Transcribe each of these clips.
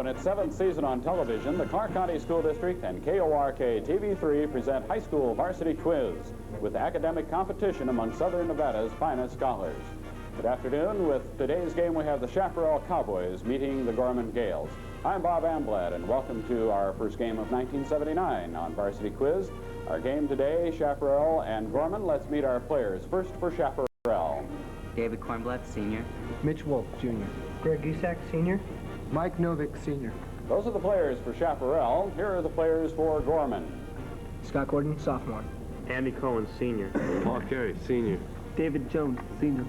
in its 7th season on television, the Clark County School District and KORK TV3 present High School Varsity Quiz with academic competition among Southern Nevada's finest scholars. Good afternoon. With today's game, we have the Chaparral Cowboys meeting the Gorman Gales. I'm Bob Amblad, and welcome to our first game of 1979 on Varsity Quiz. Our game today, Chaparral and Gorman. Let's meet our players. First for Chaparral. David Kornblatt, Sr. Mitch Wolf, Jr. Greg Gusak, Sr. Mike Novick, Sr. Those are the players for Chaparral. Here are the players for Gorman. Scott Gordon, Sophomore. Andy Cohen, Sr. Paul Carey, Senior. David Jones, Senior.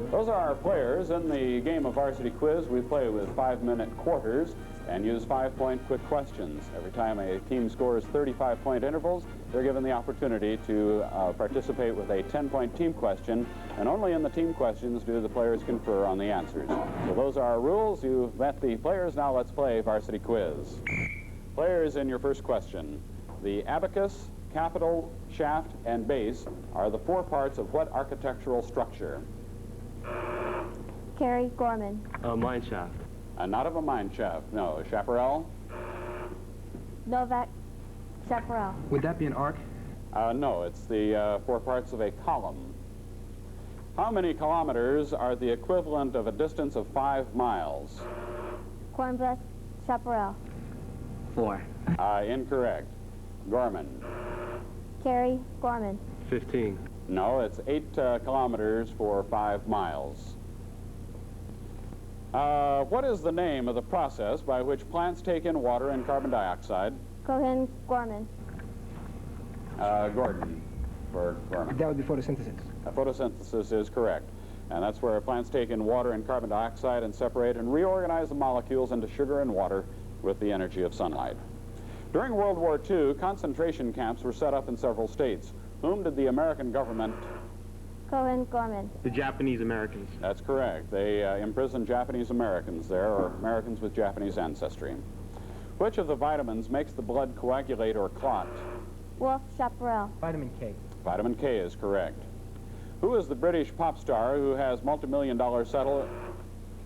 Those are our players. In the game of Varsity Quiz, we play with 5-minute quarters and use 5-point quick questions. Every time a team scores 35-point intervals, they're given the opportunity to participate with a 10-point team question, and only in the team questions do the players confer on the answers. So those are our rules. You've met the players. Now let's play Varsity Quiz. Players, in your first question. The abacus, capital, shaft, and base are the 4 parts of what architectural structure? Carrie Gorman. Mine shaft. Not of a mine shaft, no. Chaparral? Novak Chaparral. Would that be an arc? No, it's the 4 parts of a column. How many kilometers are the equivalent of a distance of 5 miles? Kornblatt Chaparral. 4. Incorrect. Gorman? Carrie Gorman. 15. No, it's 8 kilometers for 5 miles. What is the name of the process by which plants take in water and carbon dioxide? Cohen Gorman. Gordon for Gorman. That would be photosynthesis. Photosynthesis is correct. And that's where plants take in water and carbon dioxide and separate and reorganize the molecules into sugar and water with the energy of sunlight. During World War II, concentration camps were set up in several states. Whom did the American government? Cohen Gorman. The Japanese Americans. That's correct. They imprisoned Japanese Americans there, or Americans with Japanese ancestry. Which of the vitamins makes the blood coagulate or clot? Wolf Chaparral. Vitamin K. Vitamin K is correct. Who is the British pop star who has multi-million-dollar settle?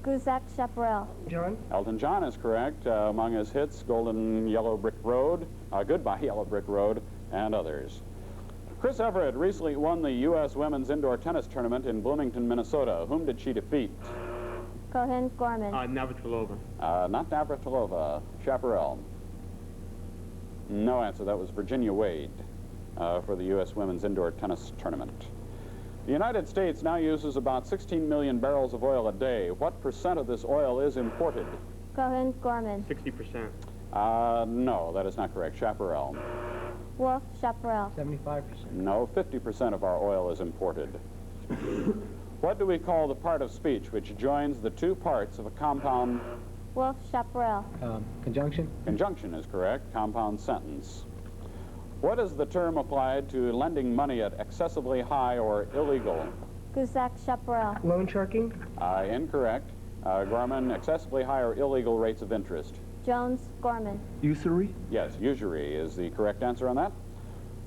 Gusak Chaparral. John. Elton John is correct. Among his hits, Golden Yellow Brick Road, Goodbye Yellow Brick Road, and others. Chris Everett recently won the U.S. Women's Indoor Tennis Tournament in Bloomington, Minnesota. Whom did she defeat? Cohen Gorman. Navratilova. Not Navratilova. Chaparral. No answer. That was Virginia Wade for the U.S. Women's Indoor Tennis Tournament. The United States now uses about 16 million barrels of oil a day. What percent of this oil is imported? Cohen Gorman. 60%. No, that is not correct. Chaparral. Wolf Chaparral. 75%. No, 50% of our oil is imported. What do we call the part of speech which joins the 2 parts of a compound? Wolf Chaparral. Conjunction. Conjunction is correct. Compound sentence. What is the term applied to lending money at excessively high or illegal? Gusak Chaparral. Loan sharking. Incorrect. Gorman, excessively high or illegal rates of interest. Jones Gorman. Usury? Yes, usury is the correct answer on that.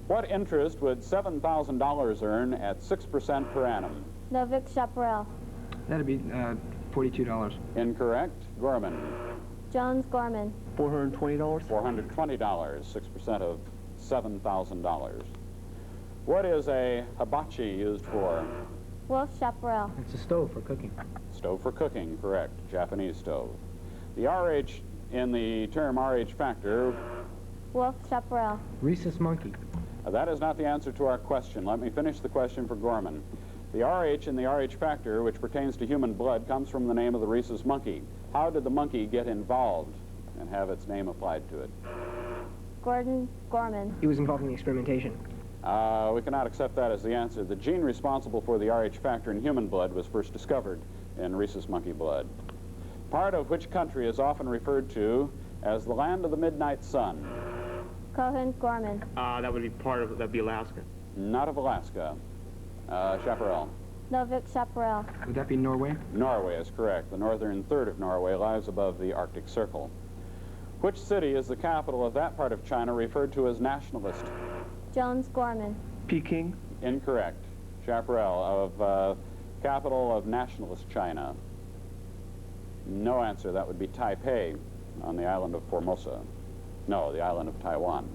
What interest would $7,000 earn at 6% per annum? Novak Chaparral. That'd be $42. Incorrect. Gorman. Jones Gorman. $420? $420, 6% of $7,000. What is a hibachi used for? Wolf Chaparral. It's a stove for cooking. Stove for cooking, correct. Japanese stove. The RH in the term RH factor, Wolf Chaparral. Rhesus monkey. that is not the answer to our question. Let me finish the question for Gorman. The RH in the RH factor, which pertains to human blood, comes from the name of the rhesus monkey. How did the monkey get involved and have its name applied to it? Gordon Gorman. He was involved in the experimentation. We cannot accept that as the answer. The gene responsible for the RH factor in human blood was first discovered in rhesus monkey blood. Part of which country is often referred to as the land of the midnight sun? Cohen Gorman. That would be that'd be Alaska. Not of Alaska. Chaparral. Novak Chaparral. Would that be Norway? Norway is correct. The northern third of Norway lies above the Arctic Circle. Which city is the capital of that part of China referred to as nationalist? Jones Gorman. Peking? Incorrect. Chaparral, of capital of nationalist China. No answer. That would be Taipei. on the island of Formosa. No, the island of Taiwan.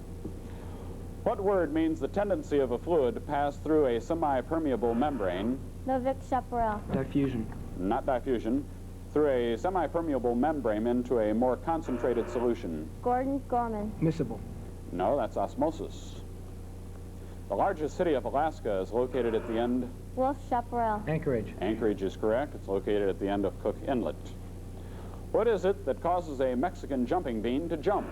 What word means the tendency of a fluid to pass through a semi-permeable membrane, Novik Chaparral. Diffusion. not diffusion, through a semi-permeable membrane into a more concentrated solution? Gordon Gorman. Miscible. No, that's osmosis. The largest city of Alaska is located at the end. Wolf Chaparral. Anchorage. Anchorage is correct. It's located at the end of Cook Inlet. What is it that causes a Mexican jumping bean to jump?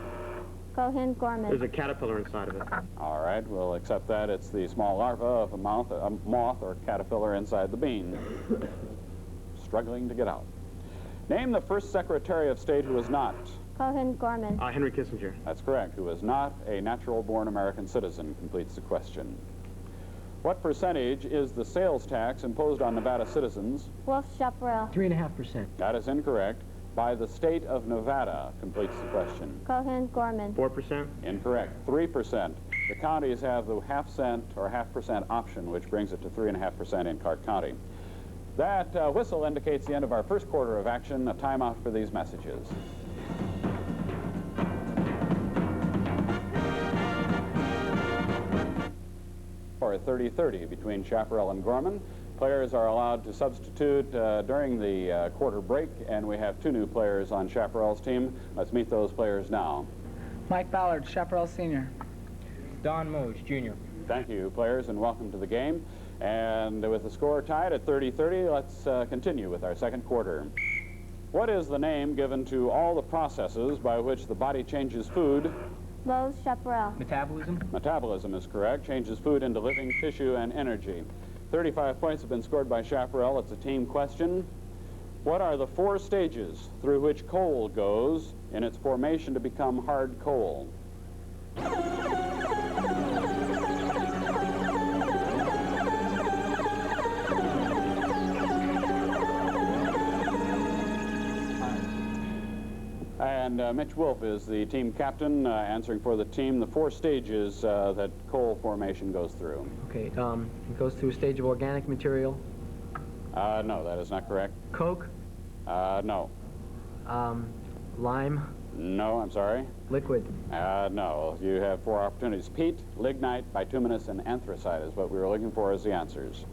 Cohen Gorman. There's a caterpillar inside of it. All right, we'll accept that. It's the small larva of a moth or caterpillar inside the bean, struggling to get out. Name the first Secretary of State who was not. Cohen Gorman. Henry Kissinger. That's correct. Who was not a natural-born American citizen completes the question. What percentage is the sales tax imposed on Nevada citizens? Wolf Chaparral. 3.5%. That is incorrect. By the state of Nevada completes the question. Cohen Gorman. 4%. Incorrect. 3%. The counties have the half-cent or half% option, which brings it to 3.5% in Clark County. That whistle indicates the end of our first quarter of action. A timeout for these messages. For 30-30 between Chaparral and Gorman. Players are allowed to substitute during the quarter break, and we have 2 new players on Chaparral's team. Let's meet those players now. Mike Ballard, Chaparral Senior. Don Mose, Jr. Thank you, players, and welcome to the game. And with the score tied at 30-30, let's continue with our second quarter. What is the name given to all the processes by which the body changes food? Lowe's Chaparral. Metabolism. Metabolism is correct. Changes food into living tissue and energy. 35 points have been scored by Chaparral. It's a team question. What are the 4 stages through which coal goes in its formation to become hard coal? And Mitch Wolf is the team captain, answering for the team. The 4 stages that coal formation goes through. Okay, it goes through a stage of organic material. No, that is not correct. Coke. No. Lime. No, I'm sorry. Liquid. No. You have 4 opportunities. Peat, lignite, bituminous, and anthracite is what we were looking for as the answers.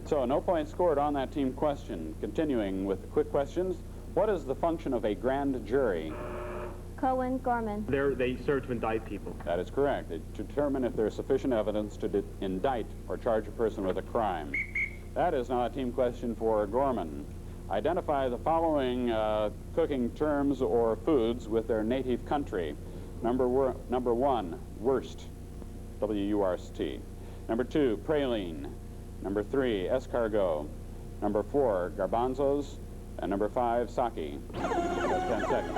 So no points scored on that team question. Continuing with the quick questions. What is the function of a grand jury? Cohen Gorman. They serve to indict people. That is correct. To determine if there is sufficient evidence to indict or charge a person with a crime. That is now a team question for Gorman. Identify the following cooking terms or foods with their native country. Number 1, wurst, W-U-R-S-T. Number 2, praline. Number 3, escargot. Number 4, garbanzos. And number 5, sake. That's 10 seconds.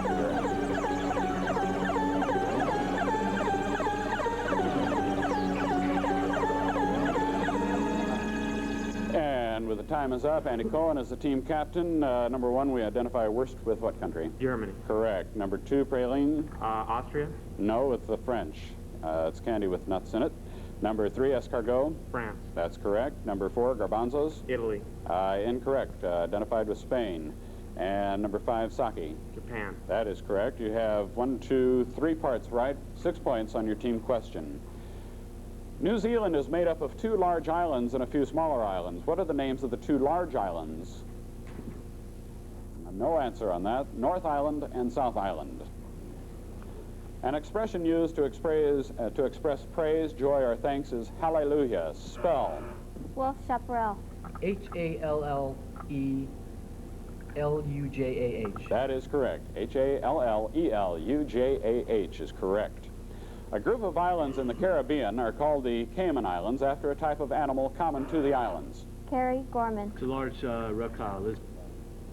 And with the time is up, Andy Cohen is the team captain. Number 1, we identify wurst with what country? Germany. Correct. Number 2, praline. Austria. No, with the French. It's candy with nuts in it. Number 3, escargot. France. That's correct. Number 4, garbanzos. Italy. Incorrect. Identified with Spain. And number 5, sake. Japan. That is correct. You have 1, 2, 3 parts right. 6 points on your team question. New Zealand is made up of 2 large islands and a few smaller islands. What are the names of the 2 large islands? No answer on that. North Island and South Island. An expression used to express praise, joy, or thanks is hallelujah. Spell. Wolf Chaparral. H-A-L-L-E-L-U-J-A-H. That is correct. H-A-L-L-E-L-U-J-A-H is correct. A group of islands in the Caribbean are called the Cayman Islands after a type of animal common to the islands. Kerry Gorman. It's a large reptile.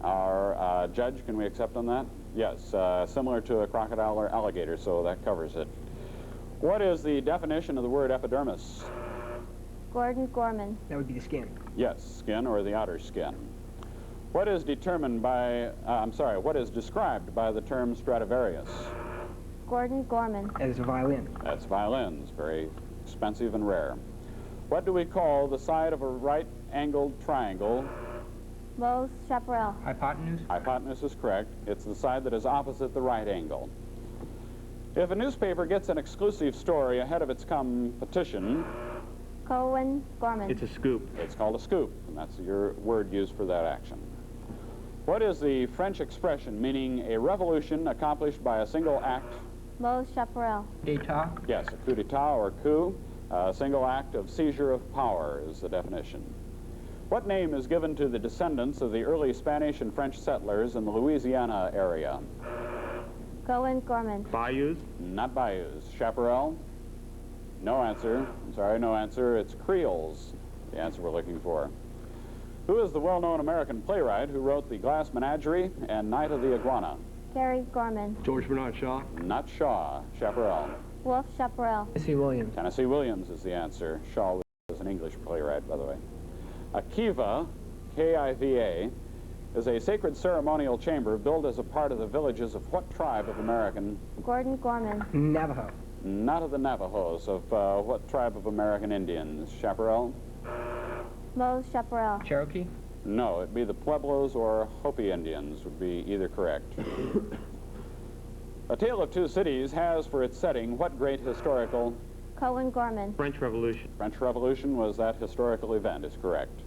Our judge, can we accept on that? Yes, similar to a crocodile or alligator, so that covers it. What is the definition of the word epidermis? Gordon Gorman. That would be the skin. Yes, skin or the outer skin. What is described by the term Stradivarius? Gordon Gorman. That is a violin. That's violins, very expensive and rare. What do we call the side of a right-angled triangle Mose Chaparral. Hypotenuse. Hypotenuse is correct. It's the side that is opposite the right angle. If a newspaper gets an exclusive story ahead of its competition, Gorman. It's a scoop. it's called a scoop, and that's your word used for that action. What is the French expression meaning a revolution accomplished by a single act? Mose Chaparral. D'état. Yes, a coup d'etat or coup, a single act of seizure of power is the definition. What name is given to the descendants of the early Spanish and French settlers in the Louisiana area? Gorman. Bayous. Not bayous. Chaparral? No answer. I'm sorry, no answer. It's Creoles, the answer we're looking for. Who is the well-known American playwright who wrote The Glass Menagerie and Night of the Iguana? Gorman. George Bernard Shaw. Not Shaw. Chaparral. Wolf Chaparral. Tennessee Williams. Tennessee Williams is the answer. Shaw was an English playwright, by the way. A kiva, K-I-V-A, is a sacred ceremonial chamber built as a part of the villages of what tribe of American? Gorman. Navajo. Not of the Navajos, of what tribe of American Indians? Chaparral? Mose Chaparral. Cherokee. No, it'd be the Pueblos or Hopi Indians would be either correct. A Tale of Two Cities has for its setting what great historical? Gorman. French Revolution. French Revolution was that historical event, is correct.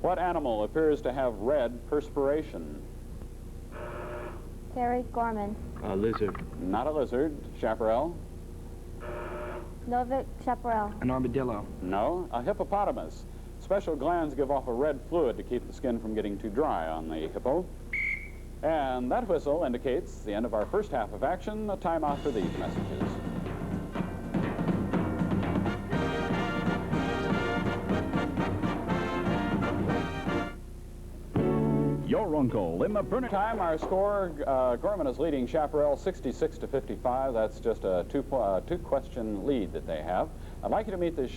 What animal appears to have red perspiration? Gorman. A lizard. Not a lizard. Chaparral? Novik Chaparral. An armadillo. No, a hippopotamus. Special glands give off a red fluid to keep the skin from getting too dry on the hippo. And that whistle indicates the end of our first half of action, a timeout for these messages. Your uncle in the burning Time, our score, Gorman is leading Chaparral 66-55. That's just a two-question lead that they have. I'd like you to meet the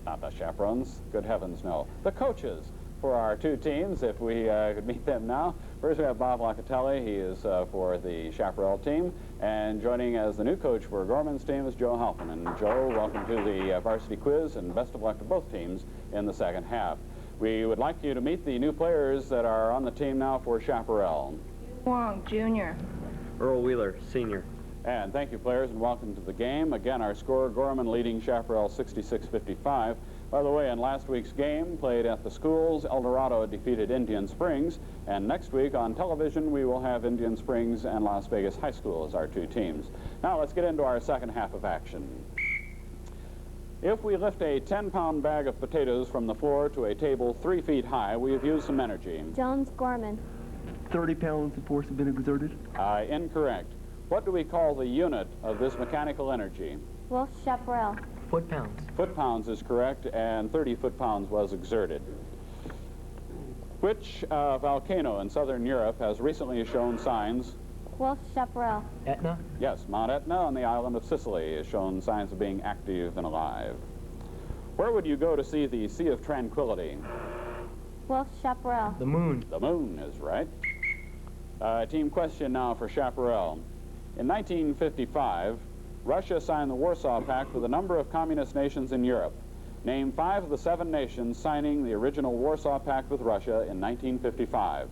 not the chaperones, good heavens no, the coaches for our two teams, if we could meet them now. First we have Bob Locatelli. He is for the Chaparral team, and joining as the new coach for Gorman's team is Joe Halpin. And Joe, welcome to the varsity quiz, and best of luck to both teams in the second half. We would like you to meet the new players that are on the team now for Chaparral. Wong, Jr. Earl Wheeler, Senior. And thank you, players, and welcome to the game. Again, our score, Gorman leading Chaparral 66-55. By the way, in last week's game, played at the schools, El Dorado defeated Indian Springs. And next week on television, we will have Indian Springs and Las Vegas High School as our two teams. Now let's get into our second half of action. If we lift a 10-pound bag of potatoes from the floor to a table 3 feet high, we have used some energy. Gorman. 30 pounds of force have been exerted. Incorrect. What do we call the unit of this mechanical energy? Wolf Chaparral. Foot-pounds. Foot-pounds is correct, and 30 foot-pounds was exerted. Which volcano in southern Europe has recently shown signs? Wolf Chaparral. Etna. Yes, Mount Etna on the island of Sicily has shown signs of being active and alive. Where would you go to see the Sea of Tranquility? Wolf Chaparral. The moon. The moon is right. Team question now for Chaparral. In 1955, Russia signed the Warsaw Pact with a number of communist nations in Europe. Name 5 of the 7 nations signing the original Warsaw Pact with Russia in 1955.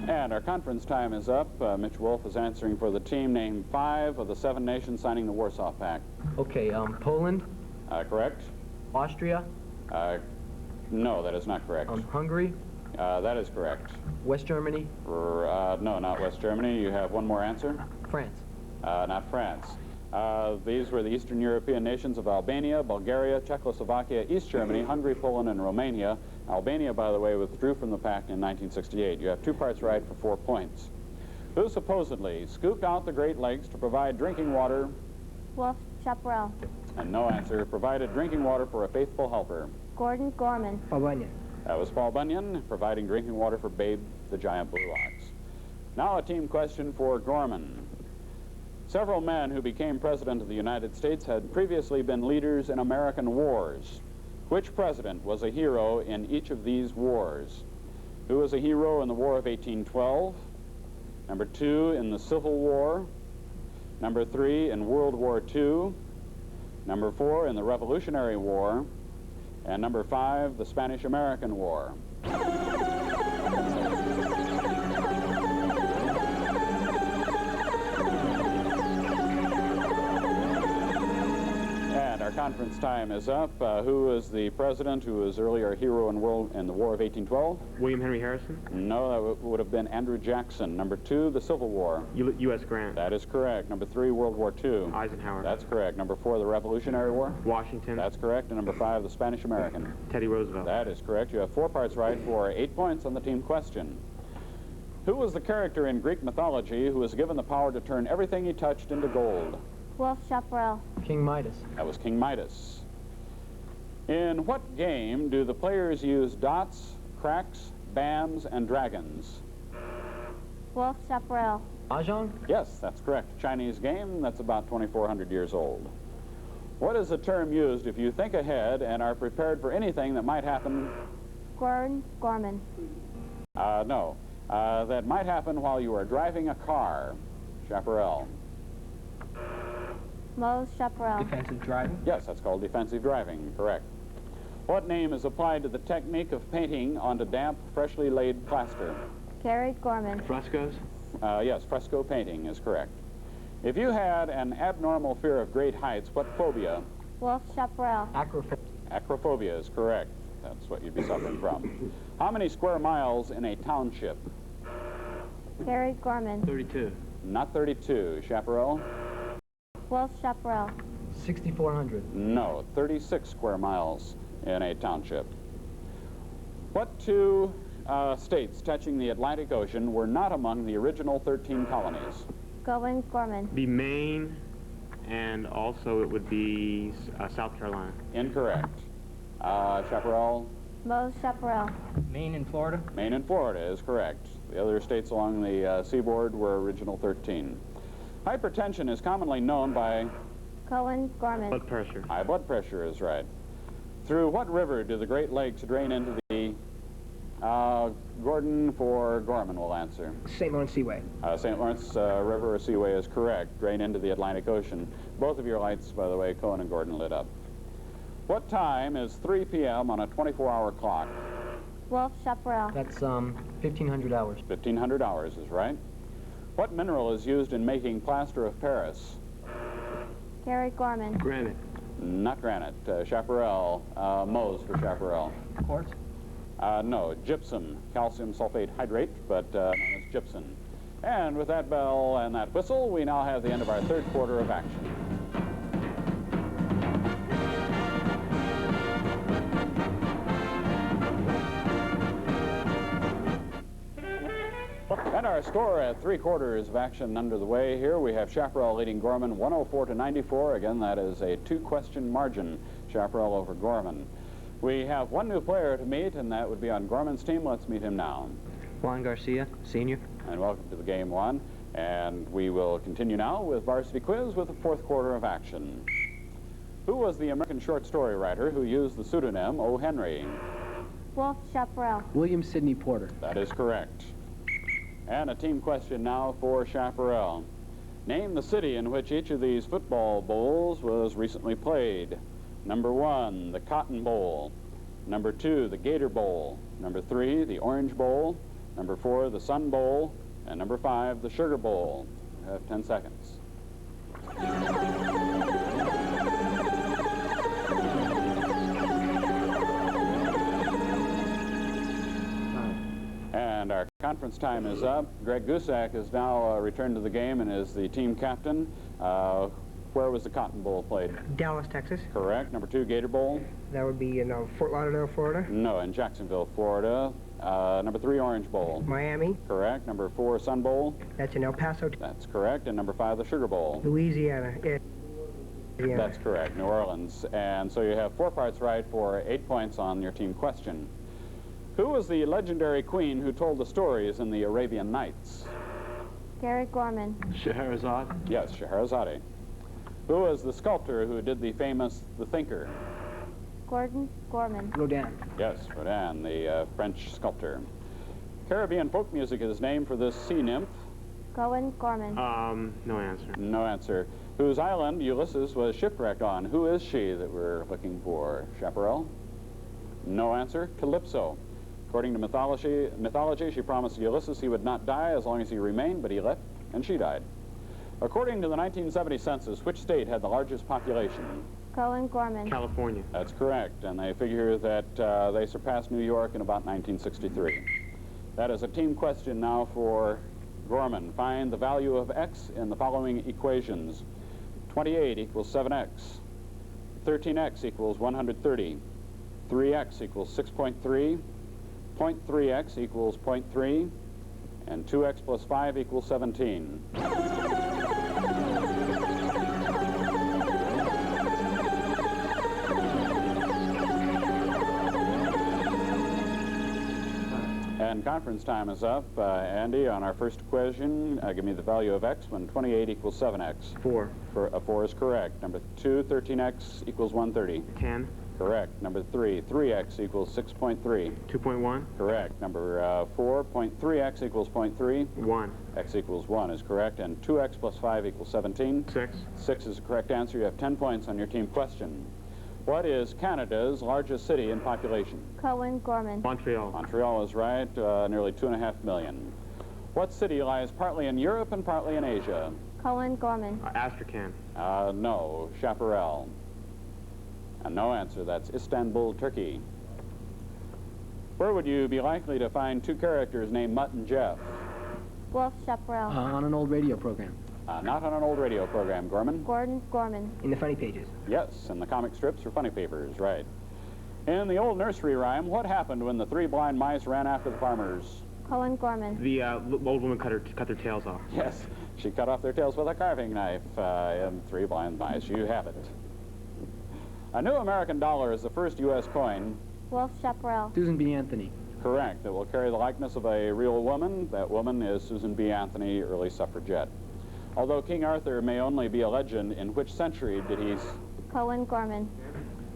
And our conference time is up. Mitch Wolf is answering for the team. Name 5 of the 7 nations signing the Warsaw Pact. Okay, Poland. Correct? Austria. No, that is not correct. Hungary. That is correct. West Germany. No, not West Germany. You have one more answer? France. Not France. These were the Eastern European nations of Albania, Bulgaria, Czechoslovakia, East Germany, Hungary, Poland, and Romania. Albania, by the way, withdrew from the pact in 1968. You have 2 parts right for 4 points. Who supposedly scooped out the Great Lakes to provide drinking water? Wolf Chaparral. And no answer. Provided drinking water for a faithful helper. Gorman. Paul Bunyan. That was Paul Bunyan, providing drinking water for Babe, the giant blue ox. Now a team question for Gorman. Several men who became president of the United States had previously been leaders in American wars. Which president was a hero in each of these wars? Who was a hero in the War of 1812? Number 2, in the Civil War? Number 3 in World War II. Number 4 in the Revolutionary War. And number 5, the Spanish-American War. And our conference time is up. Who was the president who was earlier a hero in the War of 1812? William Henry Harrison. No, that would have been Andrew Jackson. Number 2, the Civil War. U.S. Grant. That is correct. Number 3, World War II. Eisenhower. That's correct. Number 4, the Revolutionary War. Washington. That's correct. And number 5, the Spanish-American. Teddy Roosevelt. That is correct. You have 4 parts right for 8 points on the team question. Who was the character in Greek mythology who was given the power to turn everything he touched into gold? Wolf Chaparral. King Midas. That was King Midas. In what game do the players use dots, cracks, bams, and dragons? Wolf Chaparral. Mahjong. Yes, that's correct. Chinese game that's about 2,400 years old. What is the term used if you think ahead and are prepared for anything that might happen? Gorman. No. That might happen while you are driving a car. Chaparral. Chaparral. Defensive driving. Yes, that's called defensive driving, correct. What name is applied to the technique of painting onto damp, freshly laid plaster? Gorman. Frescoes? Yes, fresco painting is correct. If you had an abnormal fear of great heights, what phobia? Wolf Chaparral. Acrophobia is correct. That's what you'd be suffering from. How many square miles in a township? Gorman. 32. Not 32. Chaparral? Wolf Chaparral. 6,400. No, 36 square miles in a township. What 2 states touching the Atlantic Ocean were not among the original 13 colonies? Gorman. Be Maine, and also it would be South Carolina. Incorrect. Chaparral? Chaparral. Maine and Florida. Maine and Florida is correct. The other states along the seaboard were original 13. Hypertension is commonly known by... Gorman. Blood pressure. High blood pressure is right. Through what river do the Great Lakes drain into the... Gordon for Gorman will answer. St. Lawrence Seaway. St. Lawrence River or Seaway is correct. Drain into the Atlantic Ocean. Both of your lights, by the way, Cohen and Gordon, lit up. What time is 3 p.m. on a 24-hour clock? Wolf Chaparral. That's 1,500 hours. 1,500 hours is right. What mineral is used in making plaster of Paris? Gorman. Granite. Not granite. Chaparral. Mose for Chaparral. Quartz. No, gypsum, calcium sulfate hydrate, but known as gypsum. And with that bell and that whistle, we now have the end of our 3rd quarter of action. And our score at 3 quarters of action under the way here. We have Chaparral leading Gorman 104-94. Again, that is a 2-question margin, Chaparral over Gorman. We have 1 new player to meet, and that would be on Gorman's team. Let's meet him now. Juan Garcia, senior. And welcome to the game 1. And we will continue now with Varsity Quiz with the 4th quarter of action. Who was the American short story writer who used the pseudonym O. Henry? Wolf Chaparral. William Sidney Porter. That is correct. And a team question now for Chaparral. Name the city in which each of these football bowls was recently played. Number 1, the Cotton Bowl. Number 2, the Gator Bowl. Number 3, the Orange Bowl. Number 4, the Sun Bowl. And number 5, the Sugar Bowl. You have 10 seconds. And our conference time is up. Greg Gusak has now returned to the game and is the team captain. Where was the Cotton Bowl played? Dallas, Texas. Correct. Number 2, Gator Bowl? That would be in Fort Lauderdale, Florida. No, in Jacksonville, Florida. Number 3, Orange Bowl? Miami. Correct. Number 4, Sun Bowl? That's in El Paso. That's correct. And number 5, the Sugar Bowl? Louisiana. That's correct, New Orleans. And so you have 4 parts right for 8 points on your team question. Who was the legendary queen who told the stories in the Arabian Nights? Gorman. Scheherazade? Yes, Scheherazade. Who was the sculptor who did the famous The Thinker? Gorman. Rodin. Yes, Rodin, the French sculptor. Caribbean folk music is named for this sea nymph? Cohen, Gorman. No answer. No answer. Whose island Ulysses was shipwrecked on? Who is she that we're looking for? Chaparral? No answer. Calypso. According to mythology, she promised Ulysses he would not die as long as he remained, but he left, and she died. According to the 1970 census, which state had the largest population? Cohen, Gorman. California. That's correct, and they figure that they surpassed New York in about 1963. That is a team question now for Gorman. Find the value of x in the following equations. 28 equals 7x. 13x equals 130. 3x equals 6.3. 0.3x equals 0.3. And 2x plus 5 equals 17. And conference time is up. Andy, on our first equation, give me the value of x when 28 equals 7x. 4. 4 is correct. Number 2, 13x equals 130. 10. Correct. Number 3, 3x equals 6.3. 2.1. Correct. Number 4, 0.3x equals 0.3. 1. X equals 1 is correct. And 2x plus 5 equals 17. 6. 6 is the correct answer. You have 10 points on your team question. What is Canada's largest city in population? Cohen, Gorman. Montreal. Montreal is right, nearly 2.5 million. What city lies partly in Europe and partly in Asia? Cohen, Gorman. Astrakhan. No, Chaparral. And no answer, that's Istanbul, Turkey. Where would you be likely to find two characters named Mutt and Jeff? Wolf, Chaparral. On an old radio program. Not on an old radio program, Gorman. Gordon, Gorman. In the funny pages. Yes, and the comic strips for funny papers, right. In the old nursery rhyme, what happened when the three blind mice ran after the farmers? Cohen, Gorman. The old woman cut their tails off. Yes, she cut off their tails with a carving knife, and three blind mice. You have it. A new American dollar is the first U.S. coin. Wolf, Chaparral. Susan B. Anthony. Correct. It will carry the likeness of a real woman. That woman is Susan B. Anthony, early suffragette. Although King Arthur may only be a legend, in which century did he... Cohen, Gorman.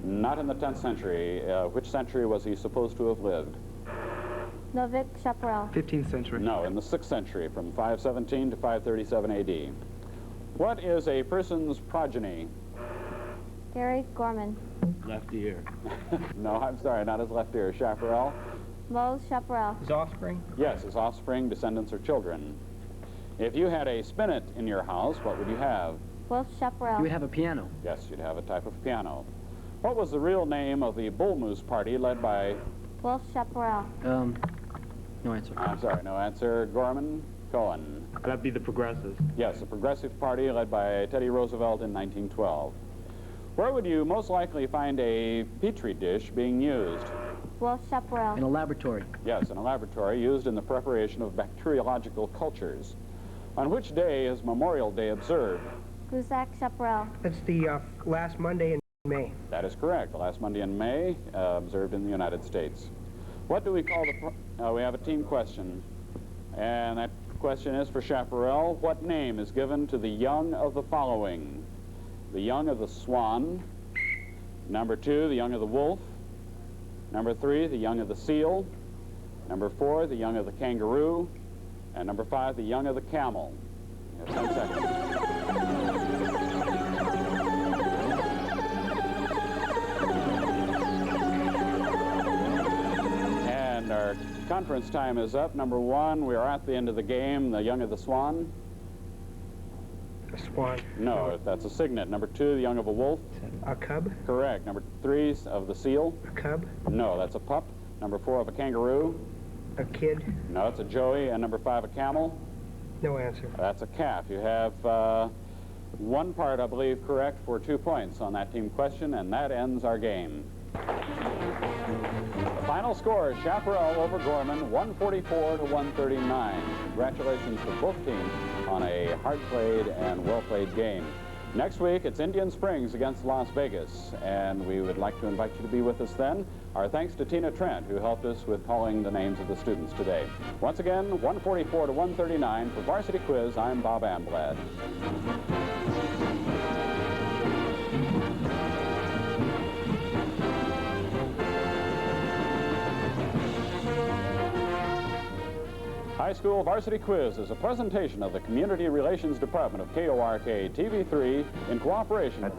Not in the 10th century. Which century was he supposed to have lived? Novik, Chaparral. 15th century. No, in the 6th century, from 517 to 537 A.D. What is a person's progeny? Gary, Gorman. Left ear. No, I'm sorry, not his left ear. Chaparral? Mose, Chaparral. His offspring? Yes, his offspring, descendants, or children. If you had a spinet in your house, what would you have? Wolf, Chaparral. You would have a piano. Yes, you'd have a type of piano. What was the real name of the Bull Moose Party led by... Wolf, Chaparral. No answer. I'm sorry, no answer. Gorman, Cohen. That'd be the Progressives. Yes, the Progressive Party led by Teddy Roosevelt in 1912. Where would you most likely find a Petri dish being used? Wolf, Chaparral. In a laboratory. Yes, in a laboratory used in the preparation of bacteriological cultures. On which day is Memorial Day observed? Guzak, Chaparral. That's the last Monday in May. That is correct. The last Monday in May, observed in the United States. What do we call the... we have a team question. And that question is for Chaparral. What name is given to the young of the following? The young of the swan. Number 2, the young of the wolf. Number 3, the young of the seal. Number 4, the young of the kangaroo. And number 5, the young of the camel. You have 10 seconds. And our conference time is up. Number 1, we are at the end of the game. The young of the swan. A swan. No, that's a cygnet. Number 2, the young of a wolf. A cub. Correct. Number 3 of the seal. A cub. No, that's a pup. Number 4 of a kangaroo. A kid. No, it's a joey. And number 5, a camel. No answer. That's a calf. You have one part, I believe, correct for 2 points on that team question, and that ends our game. The final score is Chaparral over Gorman, 144 to 139. Congratulations to both teams on a hard-played and well-played game. Next week, it's Indian Springs against Las Vegas, and we would like to invite you to be with us then. Our thanks to Tina Trent, who helped us with calling the names of the students today. Once again, 144 to 139 for Varsity Quiz. I'm Bob Amblad. High School Varsity Quiz is a presentation of the Community Relations Department of KORK TV3 in cooperation with